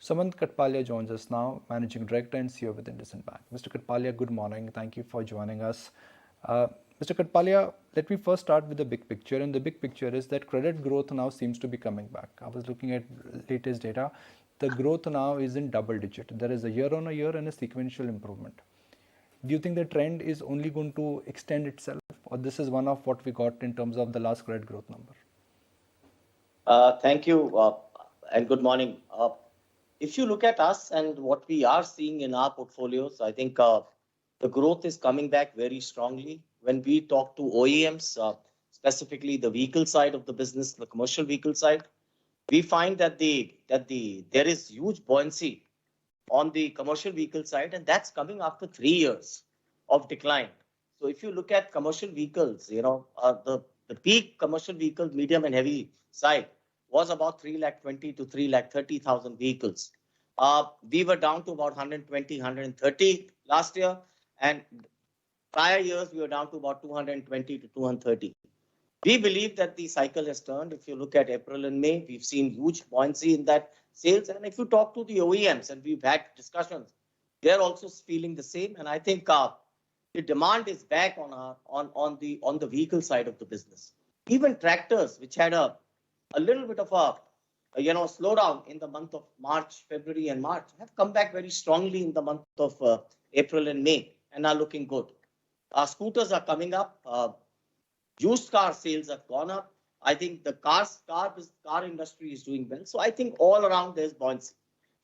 Sumant Kathpalia joins us now, Managing Director and CEO with IndusInd Bank. Mr. Kathpalia, good morning. Thank you for joining us. Mr. Kathpalia, let me first start with the big picture. And the big picture is that credit growth now seems to be coming back. I was looking at latest data. The growth now is in double digit. There is a year-on-year and a sequential improvement. Do you think the trend is only going to extend itself, or this is one of what we got in terms of the last credit growth number? Thank you and good morning. If you look at us and what we are seeing in our portfolios, I think the growth is coming back very strongly. When we talk to OEMs, specifically the vehicle side of the business, the commercial vehicle side, we find that there is huge buoyancy on the commercial vehicle side, and that's coming after 3 years of decline. So if you look at commercial vehicles, the peak commercial vehicles, medium and heavy side was about 320 to 330,000 vehicles. We were down to about 120, 130 last year, and prior years we were down to about 220 to 230. We believe that the cycle has turned. If you look at April and May, we've seen huge buoyancy in that sales. And if you talk to the OEMs, and we've had discussions, they're also feeling the same. And I think the demand is back on the vehicle side of the business. Even tractors, which had a little bit of a slowdown in the month of March, February and March, have come back very strongly in the month of April and May and are looking good. Scooters are coming up. Used car sales have gone up. I think the car industry is doing well. So I think all around there's buoyancy.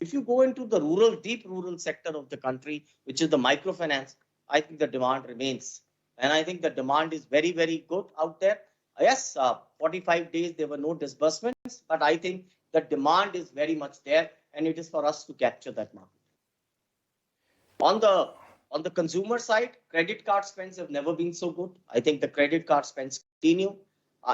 If you go into the deep rural sector of the country, which is the microfinance, I think the demand remains. And I think the demand is very, very good out there. Yes, 45 days, there were no disbursements, but I think the demand is very much there, and it is for us to capture that market. On the consumer side, credit card spends have never been so good. I think the credit card spends continue,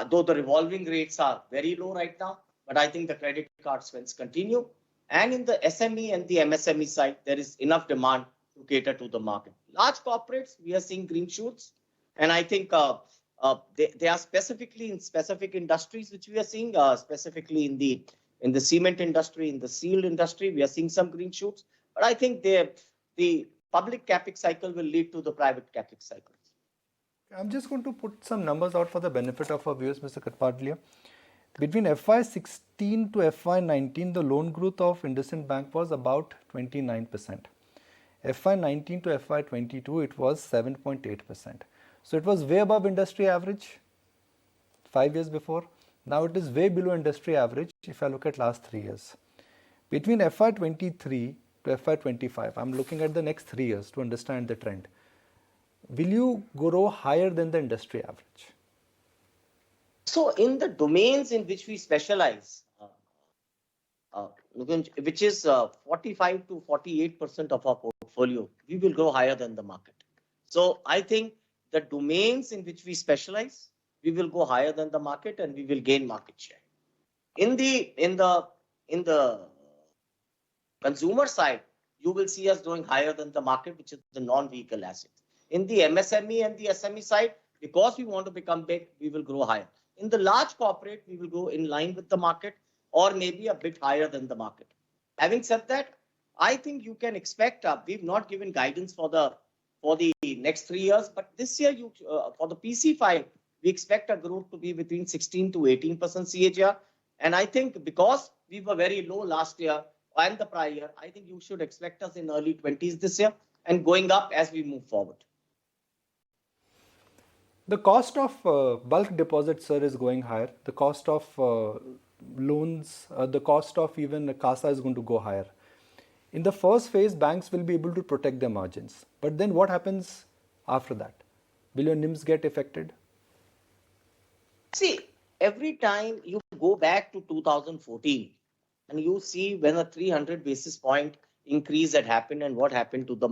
though the revolving rates are very low right now, but I think the credit card spends continue. And in the SME and the MSME side, there is enough demand to cater to the market. Large corporates, we are seeing green shoots, and I think they are specifically in specific industries, which we are seeing, specifically in the cement industry, in the steel industry, we are seeing some green shoots. But I think the public Capex cycle will lead to the private Capex cycle. I'm just going to put some numbers out for the benefit of our viewers, Mr. Kathpalia. Between FY16 to FY19, the loan growth of IndusInd Bank was about 29%. FY19 to FY22, it was 7.8%. So it was way above industry average 5 years before. Now it is way below industry average if I look at last 3 years. Between FY23 to FY25, I'm looking at the next 3 years to understand the trend. Will you grow higher than the industry average? So in the domains in which we specialize, which is 45 to 48% of our portfolio, we will grow higher than the market. So I think the domains in which we specialize, we will go higher than the market and we will gain market share. In the consumer side, you will see us growing higher than the market, which is the non-vehicle assets. In the MSME and the SME side, because we want to become big, we will grow higher. In the large corporate, we will go in line with the market or maybe a bit higher than the market. Having said that, I think you can expect, we've not given guidance for the next 3 years, but this year for the PC5, we expect a growth to be between 16 to 18% CAGR. And I think because we were very low last year and the prior year, I think you should expect us in early 20s this year and going up as we move forward. The cost of bulk deposits, sir, is going higher. The cost of loans, the cost of even CASA is going to go higher. In the first phase, banks will be able to protect their margins. But then what happens after that? Will your NIMs get affected? See, every time you go back to 2014 and you see when a 300 basis point increase had happened and what happened to the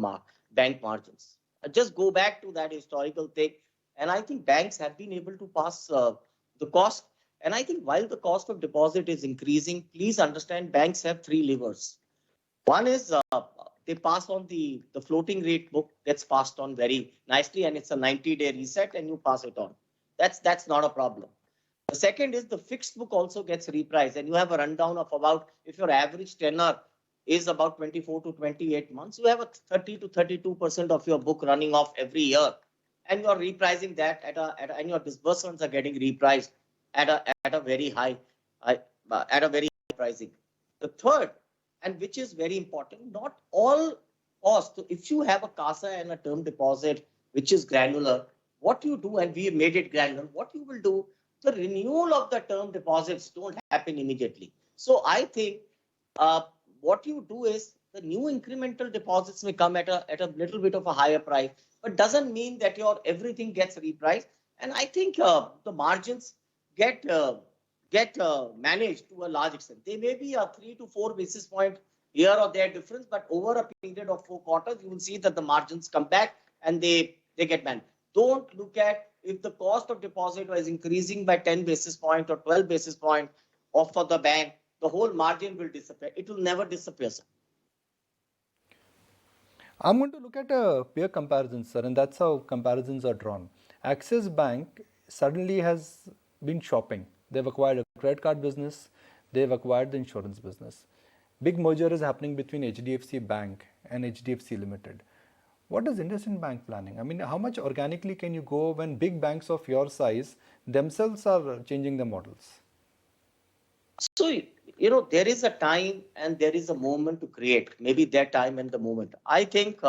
bank margins. Just go back to that historical thing. And I think banks have been able to pass the cost. And I think while the cost of deposit is increasing, please understand banks have 3 levers. One is they pass on the floating rate book gets passed on very nicely, and it's a 90-day reset and you pass it on. That's not a problem. The second is the fixed book also gets repriced, and you have a rundown of about, if your average tenor is about 24 to 28 months. You have a 30 to 32% of your book running off every year, and you're repricing that and your disbursements are getting repriced at a very high, at a very high pricing. The third, and which is very important, not all costs. So if you have a CASA and a term deposit, which is granular, what you do, and we made it granular, what you will do, the renewal of the term deposits don't happen immediately. So I think uh, what you do is the new incremental deposits may come at a little bit of a higher price, but doesn't mean that your everything gets repriced. And I think the margins get managed to a large extent. They may be a 3 to 4 basis point here or there difference, but over a period of 4 quarters, you will see that the margins come back and they get managed. Don't look at if the cost of deposit was increasing by 10 basis point or 12 basis point off for the bank, the whole margin will disappear. It will never disappear, sir. I'm going to look at a peer comparison, sir, and that's how comparisons are drawn. Axis Bank suddenly has been shopping. They've acquired a credit card business, they've acquired the insurance business. Big merger is happening between HDFC Bank and HDFC Limited. What is IndusInd Bank planning? I mean, how much organically can you go when big banks of your size themselves are changing the models? So, there is a time and there is a moment to create, maybe that time and the moment. I think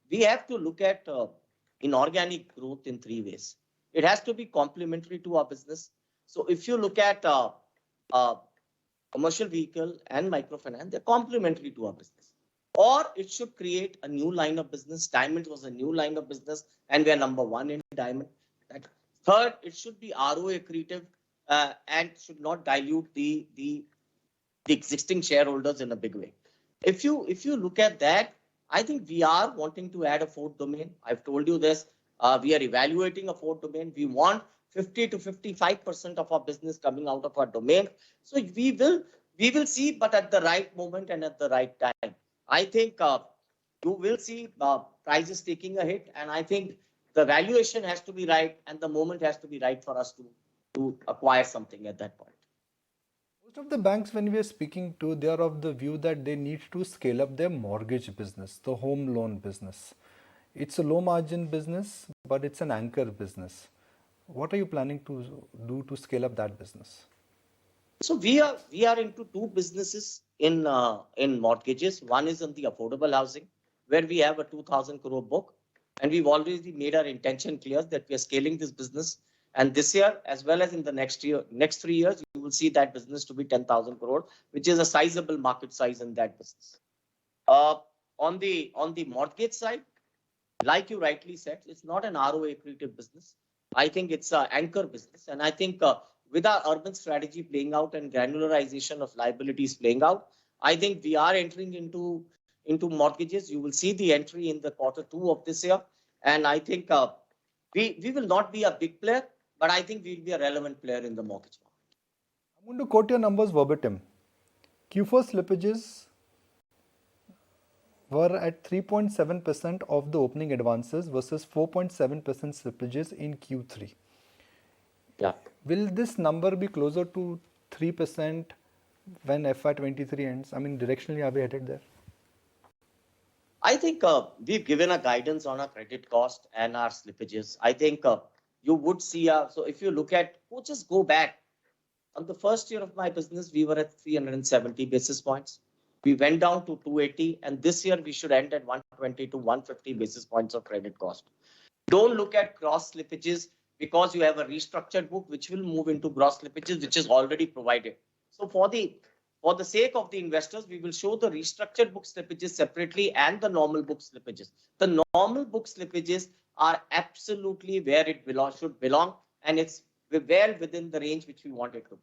we have to look at inorganic growth in three ways. It has to be complementary to our business. So if you look at uh, commercial vehicle and microfinance, they're complementary to our business. Or it should create a new line of business. Diamond was a new line of business, and we are number one in diamond. Right? Third, it should be ROA accretive and should not dilute the existing shareholders in a big way. If you look at that, I think we are wanting to add a fourth domain. I've told you this. We are evaluating a fourth domain. We want 50 to 55% of our business coming out of our domain. So we will see, but at the right moment and at the right time. I think you will see prices taking a hit, and I think the valuation has to be right and the moment has to be right for us to acquire something at that point. Most of the banks, when we are speaking to, they are of the view that they need to scale up their mortgage business, the home loan business. It's a low margin business, but it's an anchor business. What are you planning to do to scale up that business? So we are into two businesses in mortgages. One is on the affordable housing, where we have a 2,000 crore book, and we've already made our intention clear that we are scaling this business. And this year, as well as in the next 3 years, you will see that business to be 10,000 crore, which is a sizable market size in that business. Uh, on the mortgage side, like you rightly said, it's not an ROA accretive business. I think it's an anchor business, and I think with our urban strategy playing out and granularization of liabilities playing out, I think we are entering into mortgages. You will see the entry in the Q2 of this year, and I think we will not be a big player, but I think we'll be a relevant player in the mortgage market. I'm going to quote your numbers verbatim. Q4 slippages were at 3.7% of the opening advances versus 4.7% slippages in Q3. Yeah. Will this number be closer to 3% when FY23 ends? I mean, directionally, are we headed there? I think we've given a guidance on our credit cost and our slippages. I think you would see, so if you look at, just go back. On the first year of my business, we were at 370 basis points. We went down to 280, and this year we should end at 120 to 150 basis points of credit cost. Don't look at gross slippages because you have a restructured book which will move into gross slippages, which is already provided. So for the sake of the investors, we will show the restructured book slippages separately and the normal book slippages. The normal book slippages are absolutely where it should belong, and it's well within the range which we want it to be.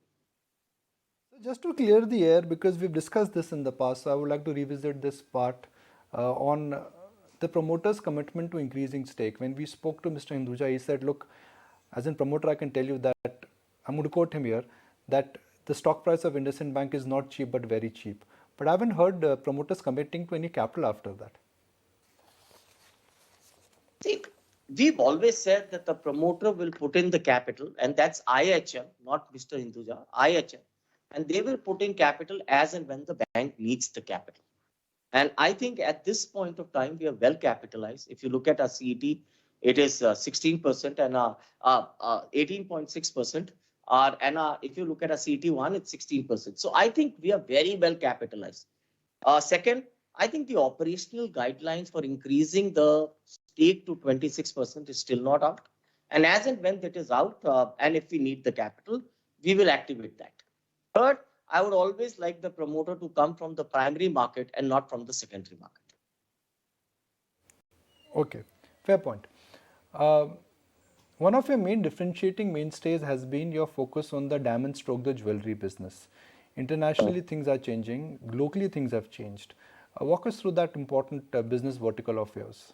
So just to clear the air, because we've discussed this in the past, so I would like to revisit this part on the promoter's commitment to increasing stake. When we spoke to Mr. Hinduja, he said, look, as a promoter, I can tell you that, I'm going to quote him here, that the stock price of IndusInd Bank is not cheap, but very cheap. But I haven't heard promoters committing to any capital after that. See, we've always said that the promoter will put in the capital, and that's IHL, not Mr. Hinduja, IHL. And they will put in capital as and when the bank needs the capital. And I think at this point of time, we are well capitalized. If you look at our CET, it is 16% and 18.6%. If you look at our CET1, it's 16%. So I think we are very well capitalized. Second, I think the operational guidelines for increasing the stake to 26% is still not out. And as and when that is out, and if we need the capital, we will activate that. Third, I would always like the promoter to come from the primary market and not from the secondary market. Okay, fair point. Uh, One of your main differentiating mainstays has been your focus on the diamond stroke the jewelry business. Internationally, things are changing. Locally, things have changed. Walk us through that important business vertical of yours.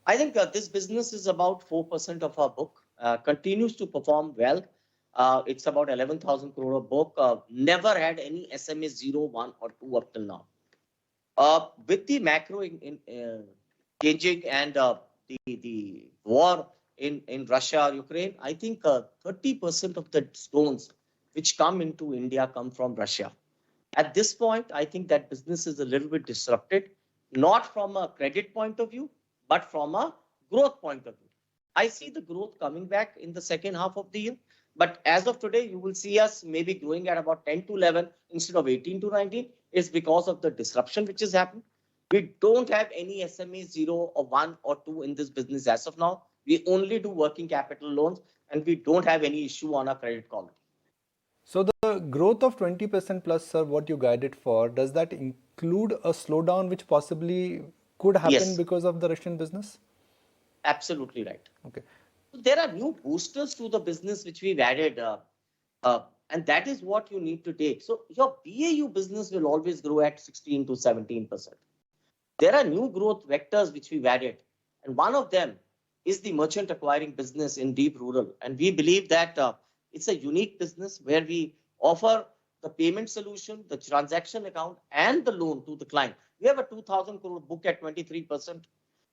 I think this business is about 4% of our book, continues to perform well. It's about 11,000 crore of book, never had any SMA 0, 1 or 2 up till now. With the macro changing and the war in Russia, Ukraine, I think 30% of the stones which come into India come from Russia. At this point, I think that business is a little bit disrupted, not from a credit point of view, but from a growth point of view. I see the growth coming back in the second half of the year. But as of today, you will see us maybe growing at about 10 to 11 instead of 18 to 19 is because of the disruption which has happened. We don't have any SME 0 or 1 or 2 in this business as of now. We only do working capital loans and we don't have any issue on our credit quality. So the growth of 20% plus, sir, what you guided for, does that include a slowdown which possibly could happen Yes, because of the Russian business? absolutely right. Okay. There are new boosters to the business which we've added, and that is what you need to take. So your BAU business will always grow at 16 to 17%. There are new growth vectors which we've added, and one of them is the merchant acquiring business in deep rural. And we believe that it's a unique business where we offer the payment solution, the transaction account, and the loan to the client. We have a 2,000 crore book at 23%.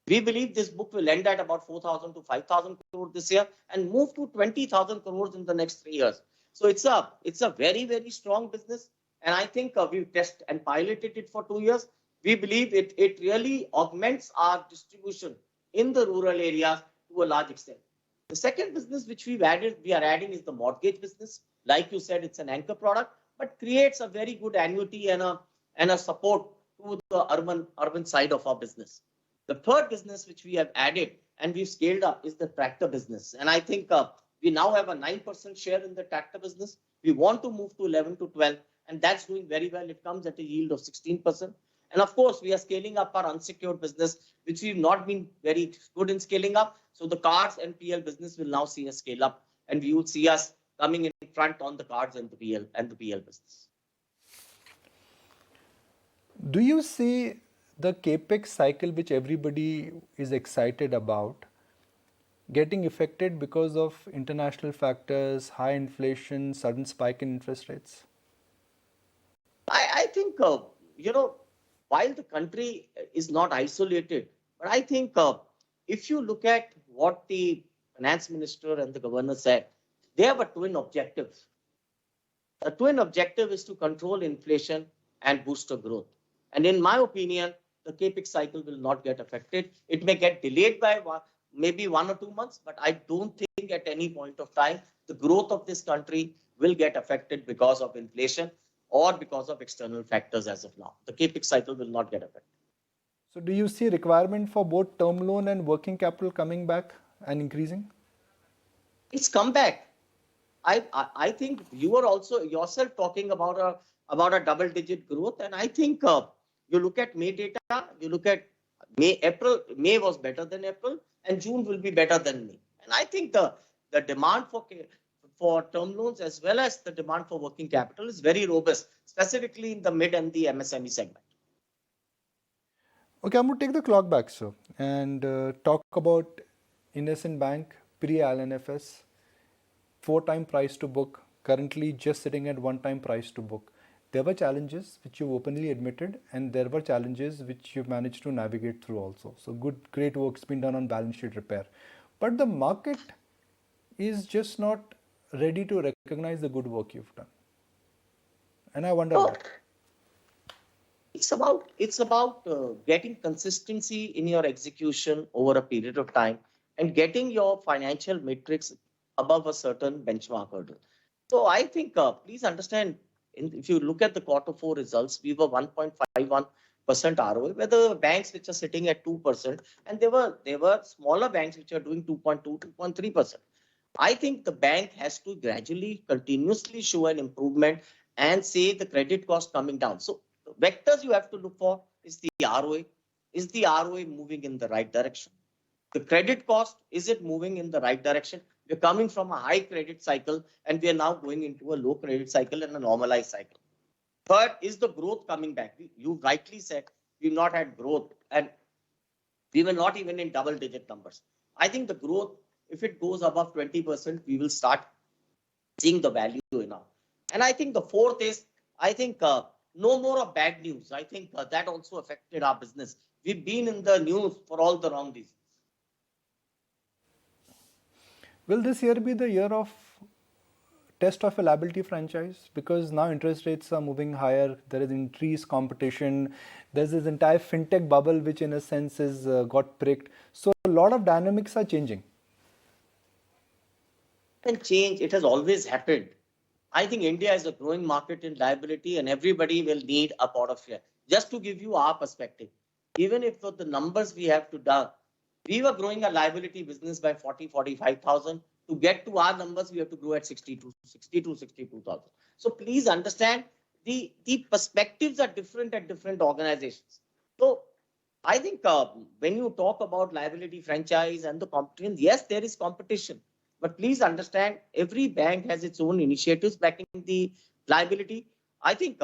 We believe this book will end at about 4,000 to 5,000 crore this year and move to 20,000 crores in the next 3 years. So it's a very, very strong business. And I think we've tested and piloted it for 2 years. We believe it really augments our distribution in the rural areas to a large extent. The second business which we are adding is the mortgage business. Like you said, it's an anchor product, but creates a very good annuity and a support to the urban side of our business. The third business which we have added and we've scaled up is the tractor business. And I think we now have a 9% share in the tractor business. We want to move to 11 to 12, and that's doing very well. It comes at a yield of 16%. And of course, we are scaling up our unsecured business, which we've not been very good in scaling up. So the cards and PL business will now see us scale up, and we will see us coming in front on the cards and the PL business. Do you see the Capex cycle, which everybody is excited about, getting affected because of international factors, high inflation, sudden spike in interest rates? I think, while the country is not isolated, but I think if you look at what the finance minister and the governor said, they have a twin objective. The twin objective is to control inflation and boost the growth. And in my opinion, the Capex cycle will not get affected. It may get delayed by maybe 1 or 2 months, but I don't think at any point of time the growth of this country will get affected because of inflation or because of external factors as of now. The Capex cycle will not get affected. So do you see requirement for both term loan and working capital coming back and increasing? It's come back. I think you are also yourself talking about a double-digit growth, and I think you look at May data, you look at May was better than April, and June will be better than May. And I think the demand for term loans as well as the demand for working capital is very robust, specifically in the mid and the MSME segment. Okay, I'm going to take the clock back, sir, and talk about IndusInd Bank pre-ILNFS, 4-time price to book, currently just sitting at 1-time price to book. There were challenges which you openly admitted, and there were challenges which you managed to navigate through also. So great work's been done on balance sheet repair. But the market is just not ready to recognize the good work you've done. And I wonder why. It's about getting consistency in your execution over a period of time and getting your financial metrics above a certain benchmark hurdle. So I think please understand, if you look at the quarter four results, we were 1.51% ROA, where the banks which are sitting at 2%, and there were smaller banks which are doing 2.2, 2.3%. I think the bank has to gradually, continuously show an improvement and say the credit cost coming down. So vectors you have to look for is the ROA. Is the ROA moving in the right direction? The credit cost, is it moving in the right direction? We're coming from a high credit cycle and we are now going into a low credit cycle and a normalized cycle. Third, is the growth coming back? You rightly said we've not had growth and we were not even in double digit numbers. I think the growth, if it goes above 20%, we will start seeing the value enough. And I think the fourth is, I think no more of bad news. I think that also affected our business. We've been in the news for all the wrong reasons. Will this year be the year of test of a liability franchise? Because now interest rates are moving higher, there is increased competition, there's this entire fintech bubble which in a sense is got pricked. So a lot of dynamics are changing. And change, it has always happened. I think India is a growing market in liability and everybody will need a pot of share. Just to give you our perspective, even if for the numbers we have to do, we were growing a liability business by 45,000. To get to our numbers, we have to grow at 62,000. So please understand, the perspectives are different at different organizations. So I think when you talk about liability franchise and the competition, yes, there is competition. But please understand, every bank has its own initiatives backing the liability. I think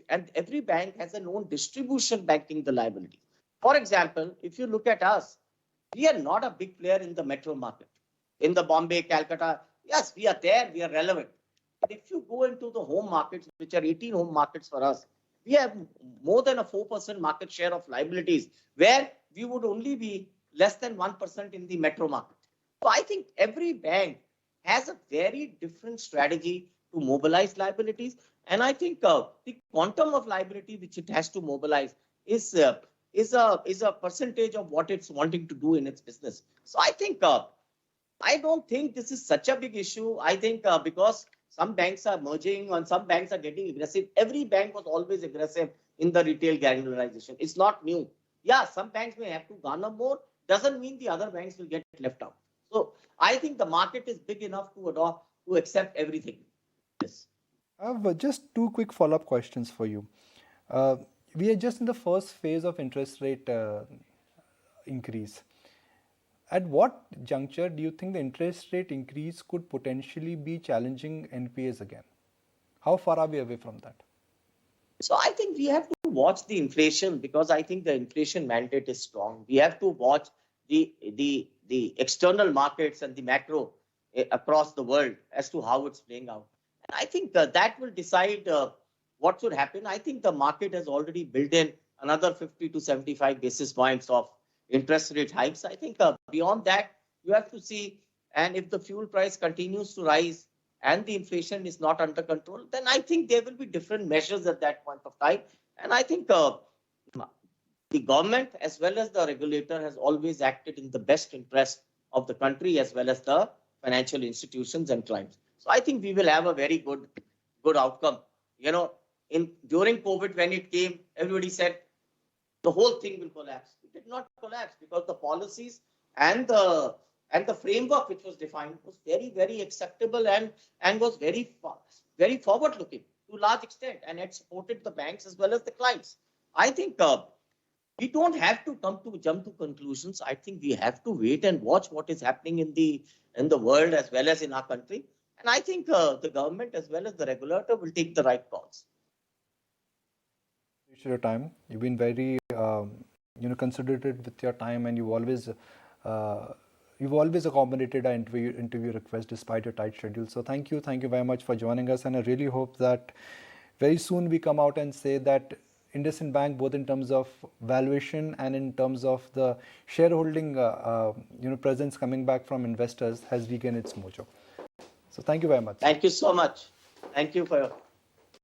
and every bank has an own distribution backing the liability. For example, if you look at us, we are not a big player in the metro market. In the Bombay, Calcutta, yes, we are there, we are relevant. But if you go into the home markets, which are 18 home markets for us, we have more than a 4% market share of liabilities, where we would only be less than 1% in the metro market. So I think every bank has a very different strategy to mobilize liabilities. And I think the quantum of liability which it has to mobilize is a percentage of what it's wanting to do in its business. So I think I don't think this is such a big issue. I think because some banks are merging and some banks are getting aggressive. Every bank was always aggressive in the retail granularization. It's not new. Yeah, some banks may have to garner more. Doesn't mean the other banks will get left out. So I think the market is big enough to accept everything. Yes. I have just two quick follow-up questions for you. We are just in the first phase of interest rate increase. At what juncture do you think the interest rate increase could potentially be challenging NPAs again? How far are we away from that? So I think we have to watch the inflation, because I think the inflation mandate is strong. We have to watch the external markets and the macro across the world as to how it's playing out. And I think that will decide what should happen. I think the market has already built in another 50 to 75 basis points of interest rate hikes. I think beyond that, you have to see, and if the fuel price continues to rise and the inflation is not under control, then I think there will be different measures at that point of time. And I think the government as well as the regulator has always acted in the best interest of the country as well as the financial institutions and clients. So I think we will have a very good outcome. You know, during COVID, when it came, everybody said the whole thing will collapse. It did not collapse, because the policies and the framework which was defined was very, very acceptable and was very forward looking to a large extent, and it supported the banks as well as the clients. I think we don't have to jump to conclusions. I think we have to wait and watch what is happening in the world as well as in our country. And I think the government as well as the regulator will take the right calls. Appreciate your time. You've been very considerate with your time, and you've always accommodated our interview request despite your tight schedule. So thank you very much for joining us, and I really hope that very soon we come out and say that IndusInd Bank, both in terms of valuation and in terms of the shareholding presence coming back from investors, has regained its mojo. So thank you very much. Thank you so much. Thank you for your